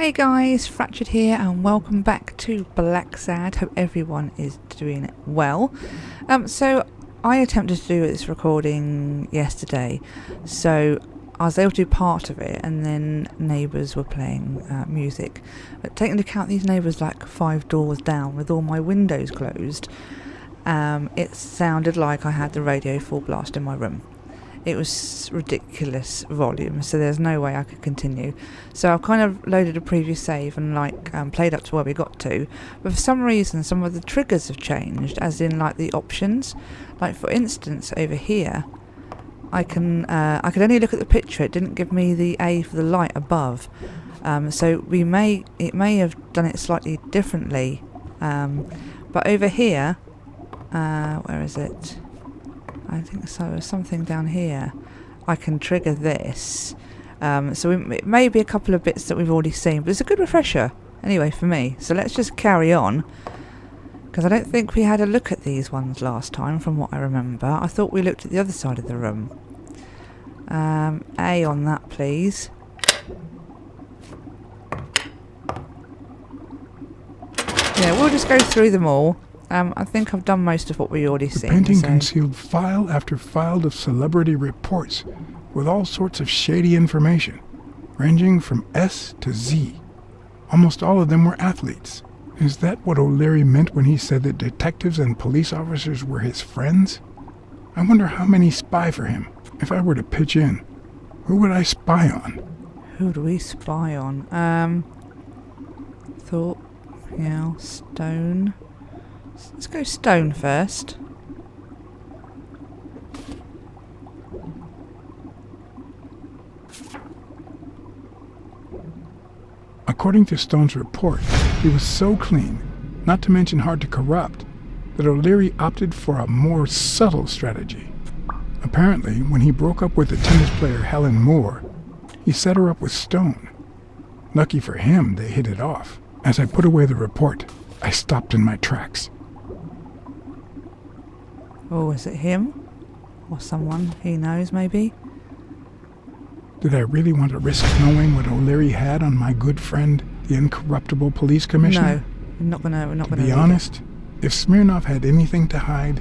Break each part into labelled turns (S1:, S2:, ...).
S1: Hey guys, Fractured here and welcome back to Blacksad. Hope everyone is doing well. So I attempted to do this recording yesterday, so I was able to do part of it and then neighbours were playing music. But taking into account these neighbours like 5 doors down with all my windows closed, it sounded like I had the radio full blast in my room. It was ridiculous volume, so there's no way I could continue. So I've kind of loaded a previous save and played up to where we got to. But for some reason, some of the triggers have changed, as in like the options. Like for instance, over here, I could only look at the picture. It didn't give me the A for the light above. So it may have done it slightly differently. But over here, where is it? I think so, something down here. I can trigger this. So it may be a couple of bits that we've already seen, but it's a good refresher, anyway, for me. So let's just carry on, because I don't think we had a look at these ones last time, from what I remember. I thought we looked at the other side of the room. A on that, please. Yeah, we'll just go through them all. I think I've done most of what we already seen.
S2: The painting concealed file after file of celebrity reports with all sorts of shady information, ranging from S to Z. Almost all of them were athletes. Is that what O'Leary meant when he said that detectives and police officers were his friends? I wonder how many spy for him. If I were to pitch in, who would I spy on?
S1: Who do we spy on? Thought, Yale, Stone. Let's go Stone first.
S2: According to Stone's report, he was so clean, not to mention hard to corrupt, that O'Leary opted for a more subtle strategy. Apparently, when he broke up with the tennis player Helen Moore, he set her up with Stone. Lucky for him, they hit it off. As I put away the report, I stopped in my tracks.
S1: Oh, is it him? Or someone he knows, maybe?
S2: Did I really want to risk knowing what O'Leary had on my good friend, the incorruptible police commissioner?
S1: No, we're not gonna
S2: be honest, if Smirnov had anything to hide,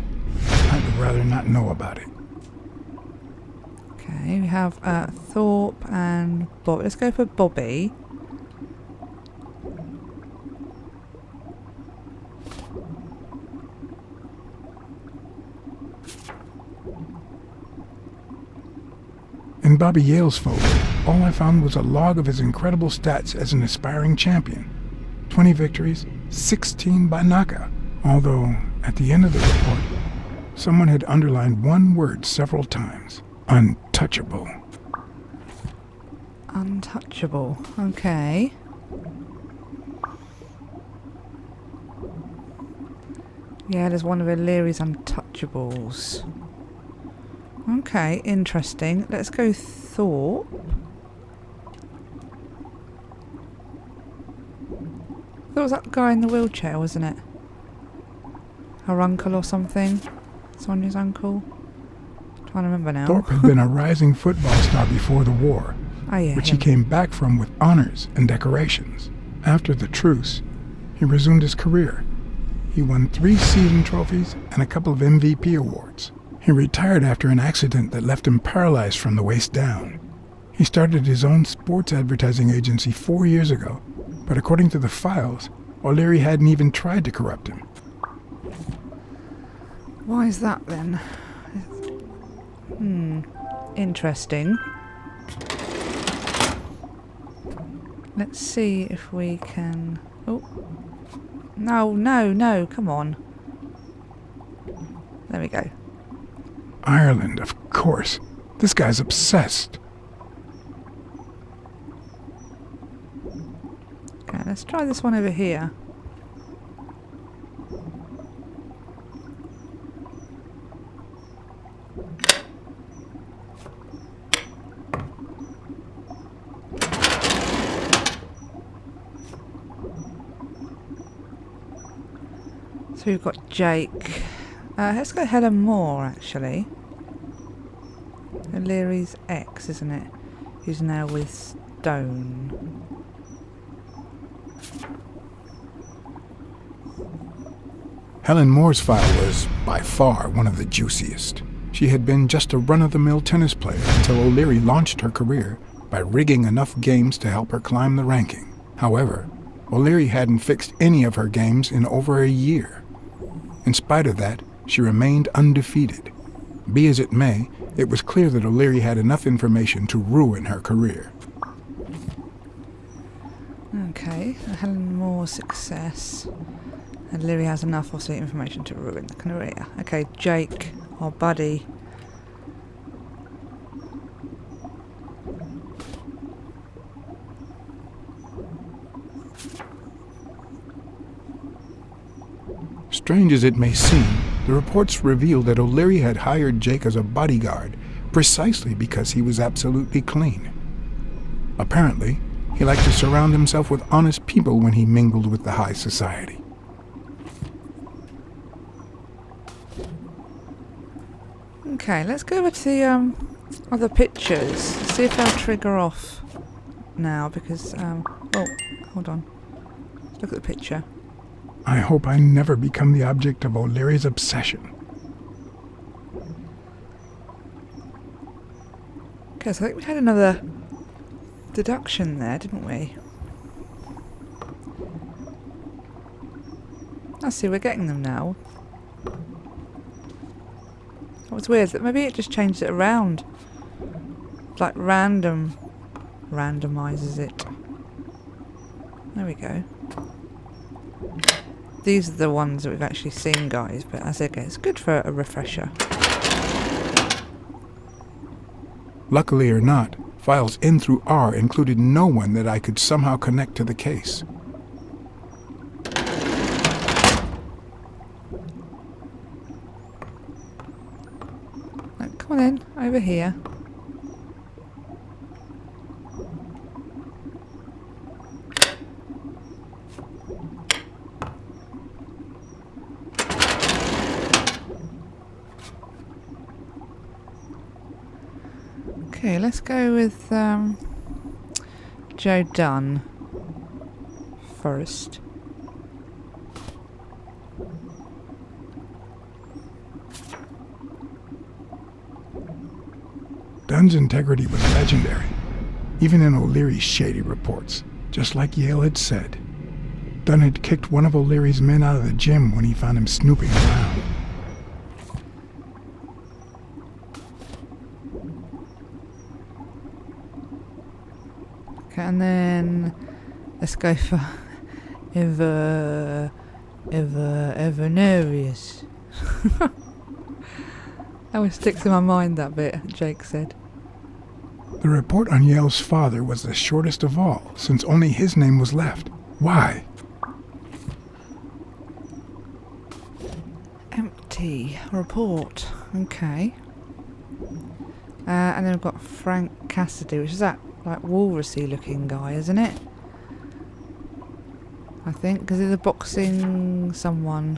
S2: I'd rather not know about it.
S1: Okay, we have Thorpe and Bob. Let's go for Bobby.
S2: In Bobby Yale's folder, all I found was a log of his incredible stats as an aspiring champion. 20 victories, 16 by knockout. Although, at the end of the report, someone had underlined one word several times. Untouchable.
S1: Untouchable. Okay. Yeah, there's one of O'Leary's untouchables. Okay, interesting. Let's go Thorpe. That was that guy in the wheelchair, wasn't it? Her uncle or something? Sonia's uncle? Trying to remember now.
S2: Thorpe had been a rising football star before the war, which he came back from with honors and decorations. After the truce, he resumed his career. He won 3 season trophies and a couple of MVP awards. He retired after an accident that left him paralyzed from the waist down. He started his own sports advertising agency 4 years ago, but according to the files, O'Leary hadn't even tried to corrupt him.
S1: Why is that then? Interesting. Let's see if we can... Oh. No, come on. There we go.
S2: Ireland, of course. This guy's obsessed.
S1: Okay, let's try this one over here. So we've got Jake. Let's go Helen Moore, actually. O'Leary's ex, isn't it? Who's now with Stone.
S2: Helen Moore's file was, by far, one of the juiciest. She had been just a run-of-the-mill tennis player until O'Leary launched her career by rigging enough games to help her climb the ranking. However, O'Leary hadn't fixed any of her games in over a year. In spite of that, she remained undefeated. Be as it may, it was clear that O'Leary had enough information to ruin her career.
S1: Okay, Helen Moore's success. O'Leary has enough of the information to ruin the career. Okay, Jake, or Buddy.
S2: Strange as it may seem, the reports revealed that O'Leary had hired Jake as a bodyguard precisely because he was absolutely clean. Apparently, he liked to surround himself with honest people when he mingled with the high society.
S1: Okay, let's go over to the other pictures. See if they'll trigger off now because, oh, hold on. Look at the picture.
S2: I hope I never become the object of O'Leary's obsession.
S1: Okay, so I think we had another deduction there, didn't we? I see, we're getting them now. What's weird is that maybe it just changed it around. Like randomizes it. There we go. These are the ones that we've actually seen, guys, but as I guess, it's good for a refresher.
S2: Luckily or not, files N through R included no one that I could somehow connect to the case.
S1: Now, come on in, over here. Okay, let's go with Joe Dunn first.
S2: Dunn's integrity was legendary, even in O'Leary's shady reports, just like Yale had said. Dunn had kicked one of O'Leary's men out of the gym when he found him snooping around.
S1: And then let's go for Evernerius. That always sticks in my mind, that bit, Jake said.
S2: The report on Yale's father was the shortest of all, since only his name was left. Why?
S1: Empty report. Okay. And then we've got Frank Cassidy, which is that like walrusy looking guy, isn't it? I think, because he's a boxing someone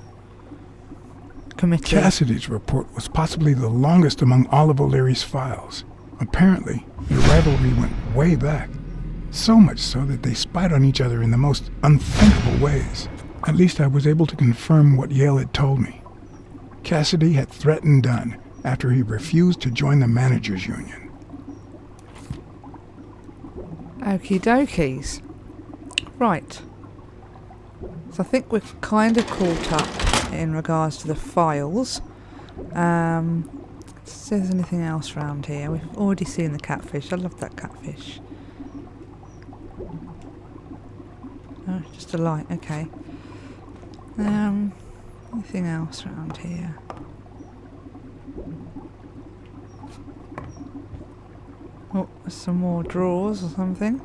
S1: committee.
S2: Cassidy's report was possibly the longest among all of O'Leary's files. Apparently, their rivalry went way back. So much so that they spied on each other in the most unthinkable ways. At least I was able to confirm what Yale had told me. Cassidy had threatened Dunn after he refused to join the managers' union.
S1: Okie dokies. Right. So I think we're kind of caught up in regards to the files. Let's see if there's anything else around here. We've already seen the catfish. I love that catfish. Oh, just a light. Okay. Anything else around here? Oh, there's some more drawers or something.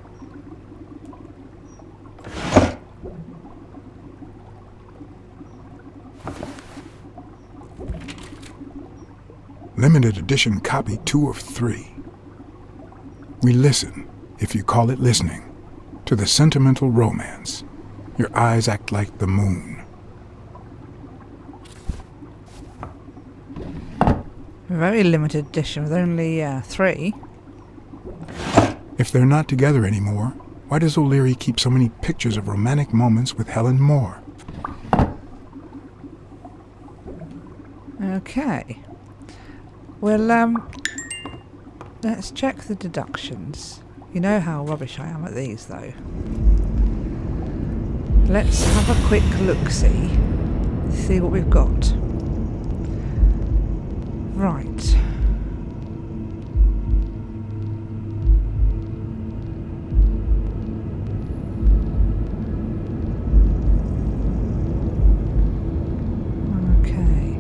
S2: Limited edition copy 2 of 3. We listen, if you call it listening, to the sentimental romance. Your eyes act like the moon.
S1: Very limited edition with only 3.
S2: If they're not together anymore, why does O'Leary keep so many pictures of romantic moments with Helen Moore?
S1: Okay. Well, let's check the deductions. You know how rubbish I am at these, though. Let's have a quick look-see. See what we've got. Right. Okay.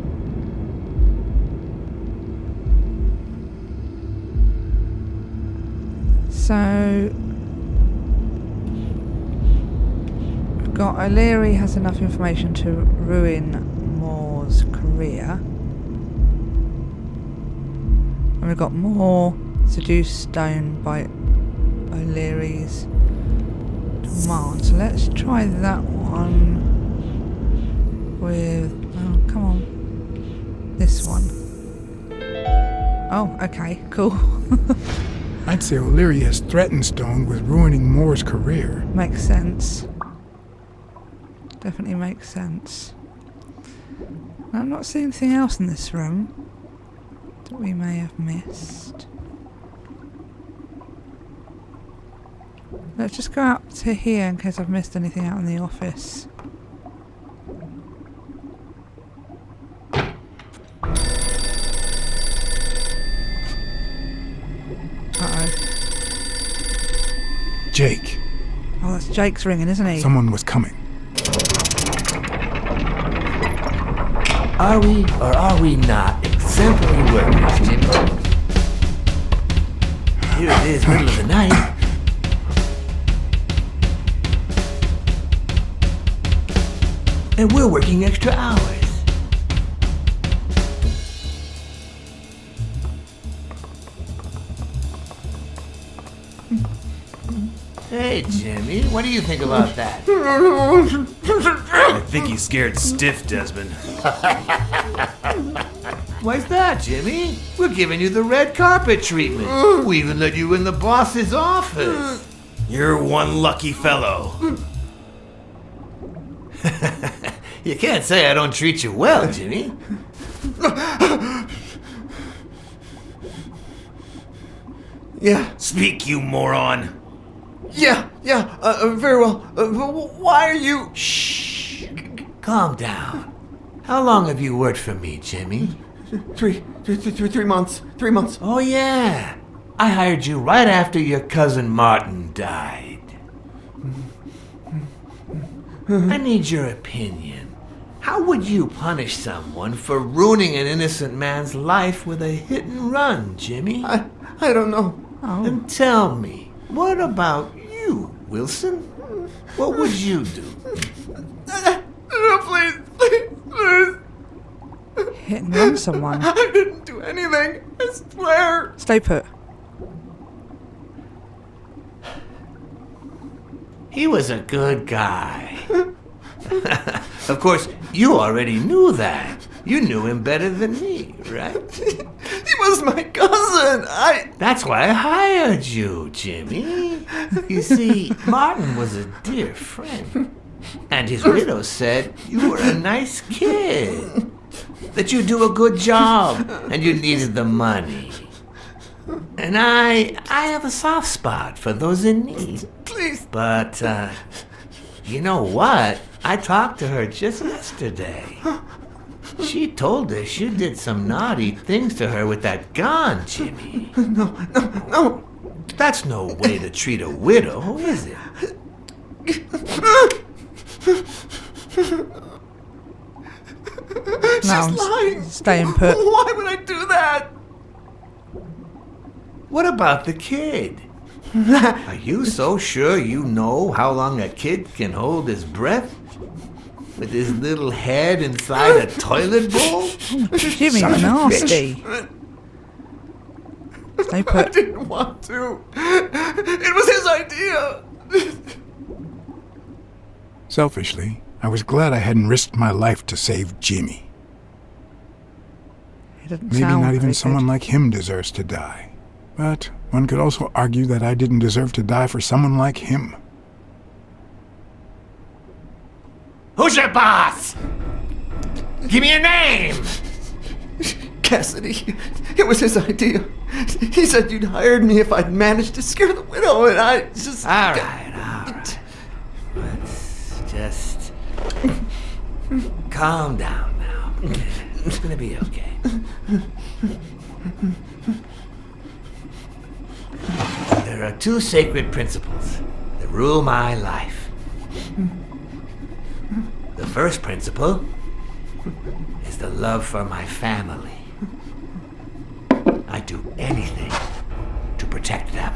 S1: So we've got Eerily has enough information to ruin Moore's career. And we've got more seduced stone by O'Leary's demand. So let's try that one with, oh come on, this one. Oh, okay, cool.
S2: I'd say O'Leary has threatened Stone with ruining Moore's career.
S1: Makes sense. Definitely makes sense. I'm not seeing anything else in this room that we may have missed. Let's just go up to here in case I've missed anything out in the office. Uh-oh.
S2: Jake.
S1: Oh, that's Jake's ringing, isn't he?
S2: Someone was coming.
S3: Are we or are we not exemplary workers, Jimmy? Here it is, middle of the night. And we're working extra hours. Hey, Jimmy, what do you think about that?
S4: I think he's scared stiff, Desmond.
S3: Why's that, Jimmy? We're giving you the red carpet treatment. We even let you in the boss's office.
S4: You're one lucky fellow.
S3: You can't say I don't treat you well, Jimmy. Yeah.
S4: Speak, you moron.
S3: Yeah, very well. Why are you... Shh. Calm down. How long have you worked for me, Jimmy?
S5: 3 months. 3 months.
S3: Oh, yeah. I hired you right after your cousin Martin died. I need your opinion. How would you punish someone for ruining an innocent man's life with a hit and run, Jimmy?
S5: I don't know.
S1: Oh.
S3: And tell me, what about you, Wilson? What would you do?
S5: Please.
S1: Hit and run someone.
S5: I didn't do anything. I swear.
S1: Stay put.
S3: He was a good guy. Of course, you already knew that. You knew him better than me, right?
S5: He was my cousin.
S3: That's why I hired you, Jimmy. You see, Martin was a dear friend. And his widow said you were a nice kid. That you do a good job and you needed the money. And I have a soft spot for those in need.
S5: Please.
S3: But, you know what? I talked to her just yesterday. She told us you did some naughty things to her with that gun, Jimmy.
S5: No.
S3: That's no way to treat a widow, is it?
S1: No,
S5: She's lying.
S1: staying put.
S5: Why would I do that?
S3: What about the kid? Are you so sure you know how long a kid can hold his breath? With his little head inside a toilet bowl?
S1: Jimmy, nasty. Stay
S5: I
S1: put.
S5: didn't want to. It was his idea.
S2: Selfishly, I was glad I hadn't risked my life to save Jimmy.
S1: He doesn't
S2: Maybe
S1: sound
S2: not even
S1: very
S2: someone
S1: good.
S2: like him deserves to die. But one could also argue that I didn't deserve to die for someone like him.
S3: Who's your boss? Give me a name!
S5: Cassidy. It was his idea. He said you'd hired me if I'd managed to scare the widow, and I just...
S3: All right. Let's just calm down now. Okay? It's gonna be okay. There are two sacred principles that rule my life. The first principle is the love for my family. I'd do anything to protect them.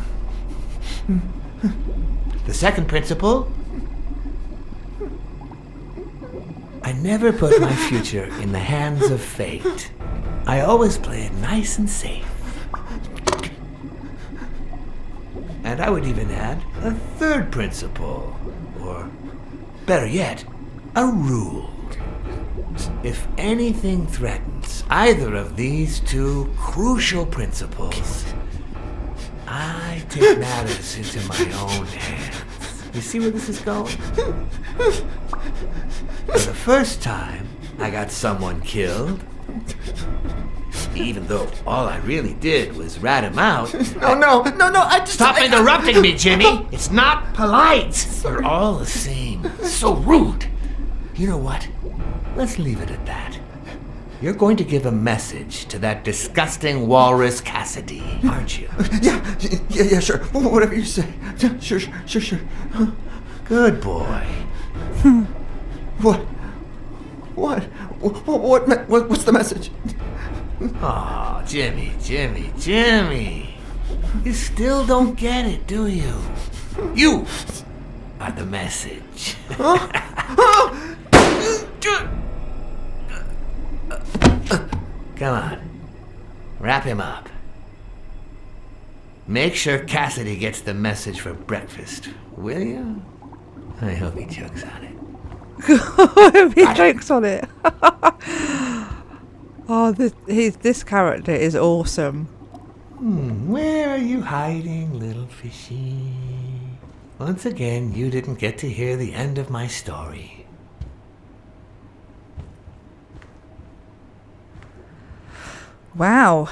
S3: The second principle, I never put my future in the hands of fate. I always play it nice and safe. And I would even add a third principle, or better yet, a rule. If anything threatens either of these two crucial principles, I take matters into my own hands. You see where this is going? For the first time, I got someone killed. Even though all I really did was rat him out.
S5: No, I just...
S3: Stop interrupting me, Jimmy! It's not polite! You're all the same. So rude. You know what? Let's leave it at that. You're going to give a message to that disgusting walrus Cassidy, aren't you?
S5: Yeah, sure. Whatever you say. Sure.
S3: Good boy.
S5: What's the message?
S3: Aw, Jimmy. You still don't get it, do you? You are the message. Come on. Wrap him up. Make sure Cassidy gets the message for breakfast, will you? I hope he chokes on it.
S1: I hope he chokes on it. Oh, this character is awesome.
S3: Where are you hiding, little fishy? Once again, you didn't get to hear the end of my story.
S1: Wow.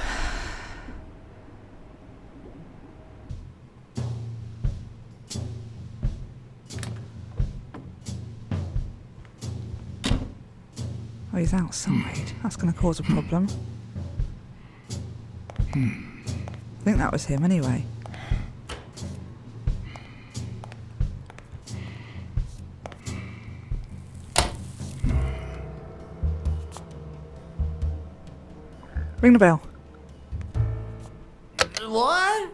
S1: Oh, he's outside. That's going to cause a problem. I think that was him anyway. Ring the bell.
S3: What?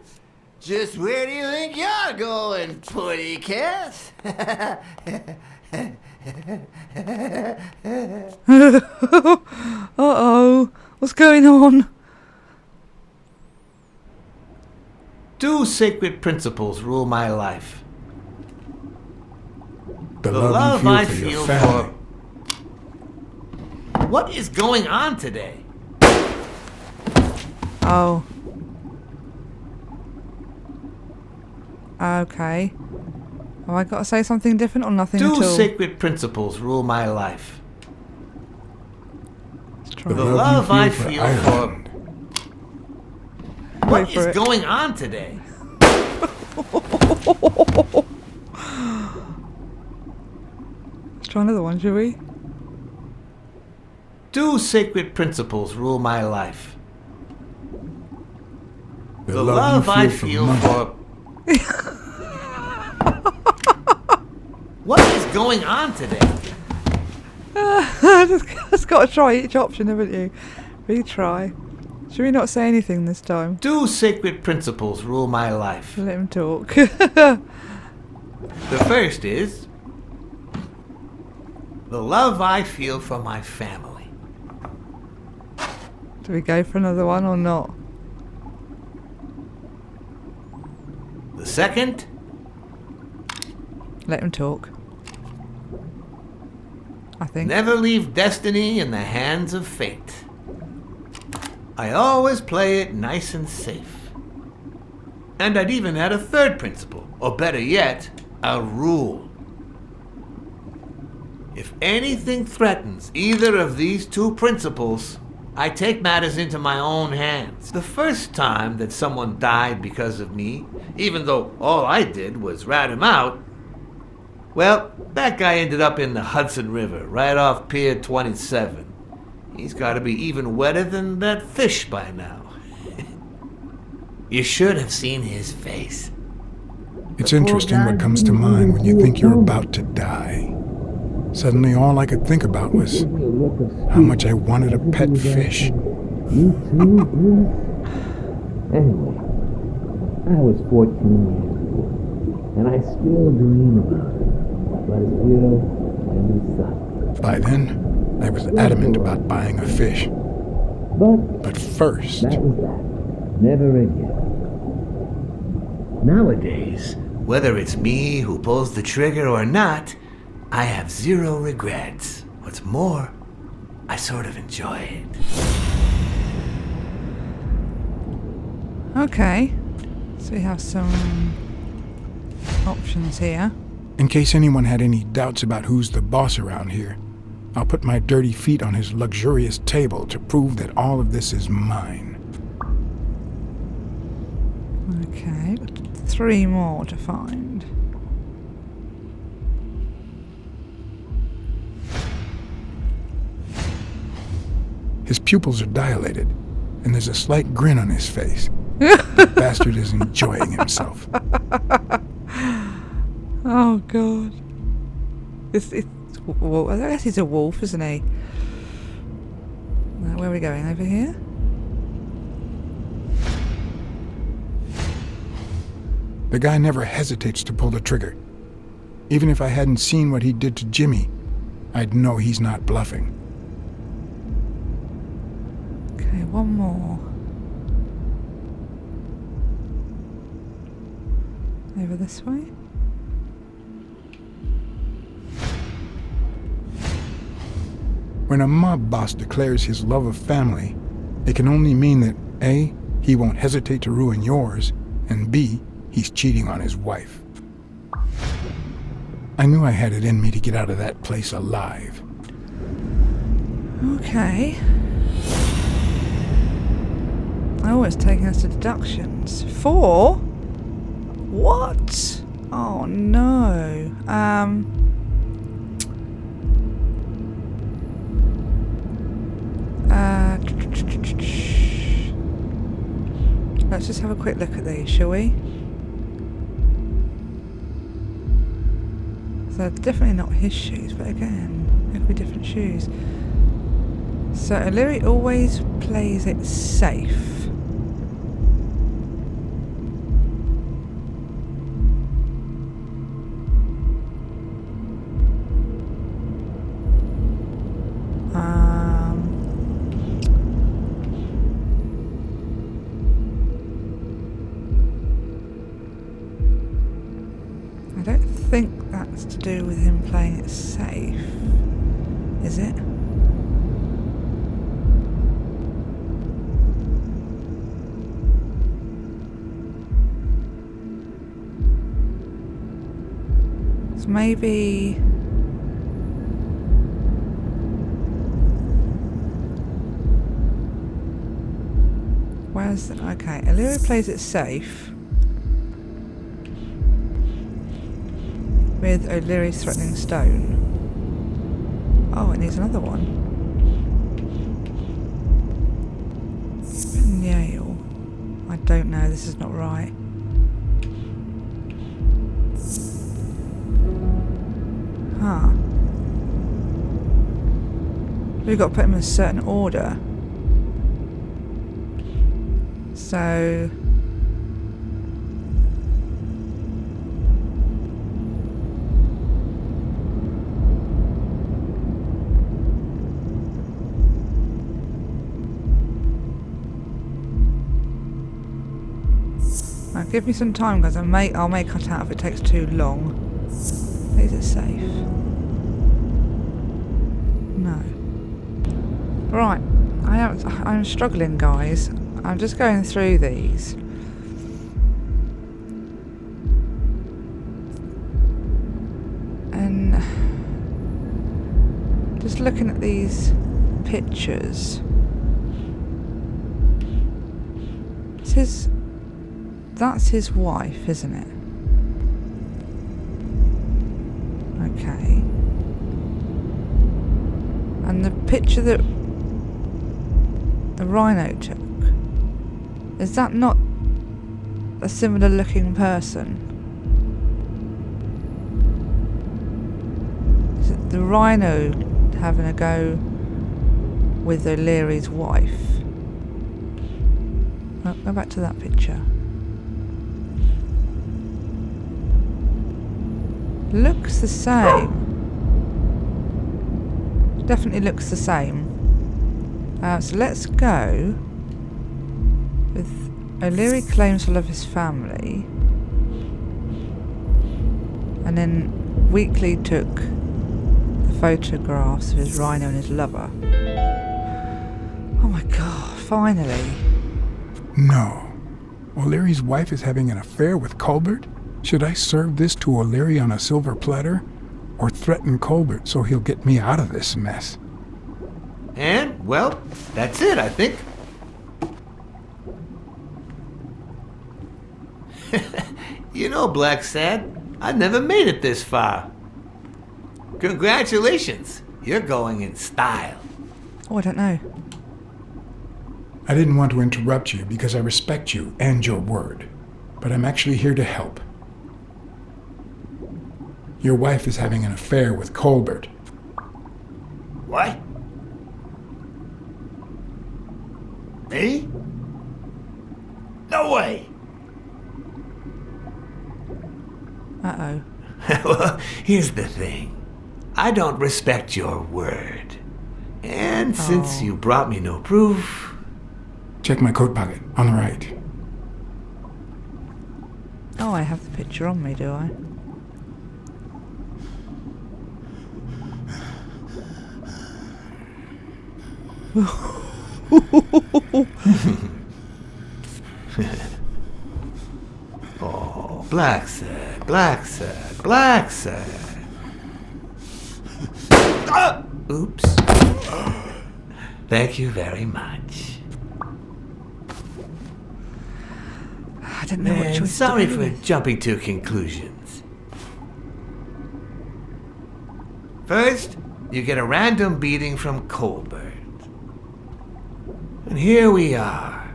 S3: Just where do you think you're going, putty cat?
S1: Uh-oh. What's going on?
S3: Two sacred principles rule my life.
S2: The love
S3: I
S2: you feel for
S3: feel
S2: your family.
S3: for... What is going on today?
S1: Oh. Okay. Have I got to say something different or nothing at all?
S3: Two sacred principles rule my life.
S1: Let's try.
S3: The love I feel
S2: Ireland.
S3: for... What is going on today?
S1: Let's try another one, shall we?
S3: Two sacred principles rule my life.
S2: The love
S3: I
S2: you
S3: feel
S2: money.
S3: for... What is going on today?
S1: Just got to try each option, haven't you? Retry. Should we not say anything this time?
S3: Two sacred principles rule my life.
S1: Let him talk.
S3: The first is the love I feel for my family.
S1: Do we go for another one or not?
S3: The second,
S1: Let him talk. I think.
S3: never leave destiny in the hands of fate. I always play it nice and safe. And I'd even add a third principle, or better yet, a rule. If anything threatens either of these two principles, I take matters into my own hands. The first time that someone died because of me, even though all I did was rat him out, well, that guy ended up in the Hudson River, right off Pier 27. He's got to be even wetter than that fish by now. You should have seen his face.
S2: It's interesting what comes to mind when you think you're about to die. Suddenly, all I could think about was how much I wanted a pet fish.
S3: You too, Bruce? Anyway, I was 14 years old, and I still dream about it. But his widow and his son.
S2: By then, I was adamant about buying a fish. But first...
S3: That was that. Never again. Nowadays, whether it's me who pulls the trigger or not, I have zero regrets. What's more, I sort of enjoy it.
S1: Okay, so we have some options here.
S2: In case anyone had any doubts about who's the boss around here, I'll put my dirty feet on his luxurious table to prove that all of this is mine.
S1: Okay, 3 more to find.
S2: His pupils are dilated, and there's a slight grin on his face. The bastard is enjoying himself.
S1: Oh, God. Well, I guess he's a wolf, isn't he? Now, where are we going? Over here?
S2: The guy never hesitates to pull the trigger. Even if I hadn't seen what he did to Jimmy, I'd know he's not bluffing.
S1: Okay, one more. Over this way?
S2: When a mob boss declares his love of family, it can only mean that A, he won't hesitate to ruin yours, and B, he's cheating on his wife. I knew I had it in me to get out of that place alive.
S1: Okay. Oh, it's taking us to deductions. 4? What? Oh no. Let's just have a quick look at these, shall we? So definitely not his shoes, but again, it could be different shoes. So O'Leary always plays it safe. I don't think that's to do with him playing it safe, is it? So maybe... Where's... Okay, O'Leary plays it safe. With O'Leary's threatening stone. Oh, it needs another one. Yale. I don't know, this is not right. Huh. We've got to put him in a certain order. So... Now give me some time, guys. I'll make cut out if it takes too long. Is it safe? No. Right. I'm struggling, guys. I'm just going through these. And just looking at these pictures. That's his wife, isn't it? Okay. And the picture that the rhino took, is that not a similar looking person? Is it the rhino having a go with O'Leary's wife? Oh, go back to that picture. Looks the same. Definitely looks the same. So let's go with O'Leary claims to love his family, and then Weekly took the photographs of his rhino and his lover. Oh my god, finally.
S2: No. O'Leary's wife is having an affair with Colbert? Should I serve this to O'Leary on a silver platter? Or threaten Colbert so he'll get me out of this mess?
S3: And, well, that's it, I think. You know, Blacksad, I never made it this far. Congratulations. You're going in style.
S1: Oh, I don't know.
S2: I didn't want to interrupt you because I respect you and your word, but I'm actually here to help. Your wife is having an affair with Colbert.
S3: What? Me? No way.
S1: Uh-oh.
S3: Well, here's the thing. I don't respect your word. And since you brought me no proof...
S2: Check my coat pocket, on the right.
S1: Oh, I have the picture on me, do I?
S3: Oh, Blacksad. Oops. Thank you very much.
S1: I didn't know what
S3: And
S1: choice
S3: sorry
S1: to
S3: for
S1: do.
S3: jumping to conclusions. First, you get a random beating from Colbert. And here we are.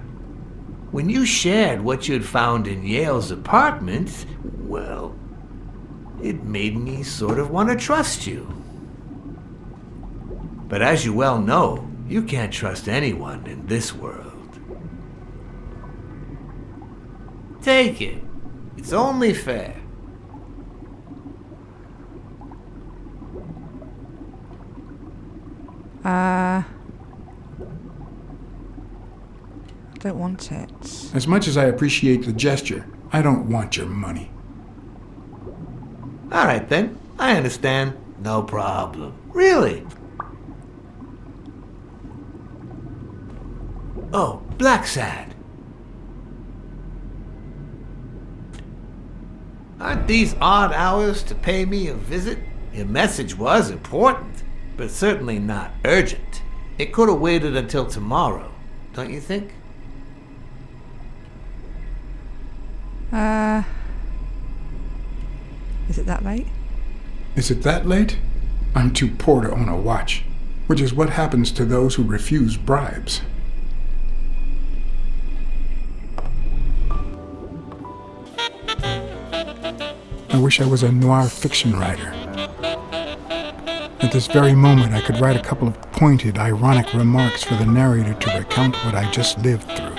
S3: When you shared what you'd found in Yale's apartment, well, it made me sort of want to trust you. But as you well know, you can't trust anyone in this world. Take it. It's only fair.
S1: I don't want it.
S2: As much as I appreciate the gesture, I don't want your money.
S3: All right then. I understand. No problem. Really? Oh, Blacksad. Aren't these odd hours to pay me a visit? Your message was important, but certainly not urgent. It could have waited until tomorrow, don't you think?
S1: Is it that late?
S2: Is it that late? I'm too poor to own a watch, which is what happens to those who refuse bribes. I wish I was a noir fiction writer. At this very moment, I could write a couple of pointed, ironic remarks for the narrator to recount what I just lived through.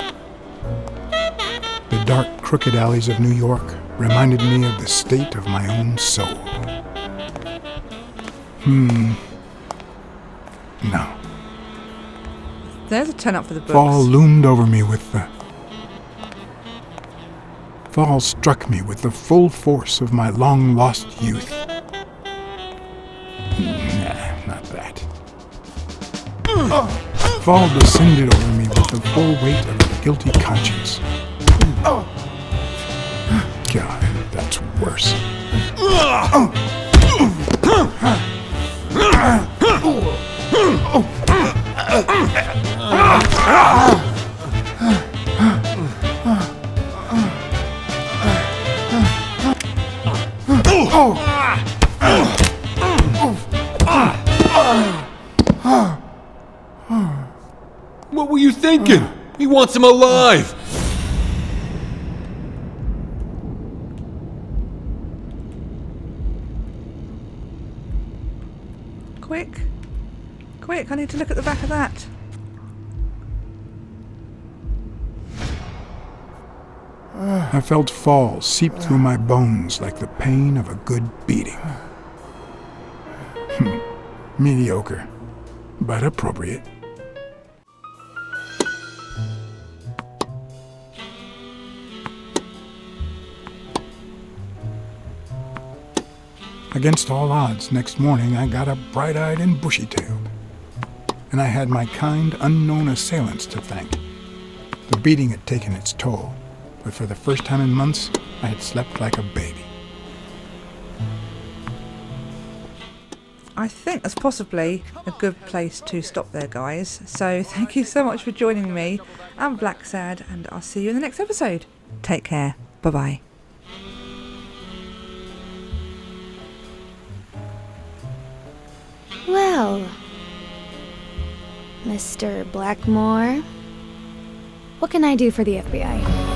S2: The dark, crooked alleys of New York reminded me of the state of my own soul. No.
S1: There's a turn up for the books.
S2: Fall loomed over me with the... Fall struck me with the full force of my long-lost youth. Nah, not that. Fall descended over me with the full weight of a guilty conscience. God, that's worse.
S6: What were you thinking? He wants him alive!
S1: Quick. Quick, I need to look at the back of that.
S2: I felt falls seep through my bones like the pain of a good beating. Mediocre, but appropriate. Against all odds, next morning I got up bright-eyed and bushy-tailed. And I had my kind, unknown assailants to thank. The beating had taken its toll, but for the first time in months, I had slept like a baby.
S1: I think that's possibly a good place to stop there, guys. So thank you so much for joining me. I'm Blacksad, and I'll see you in the next episode. Take care. Bye-bye.
S7: Well, Mr. Blackmore, what can I do for the FBI?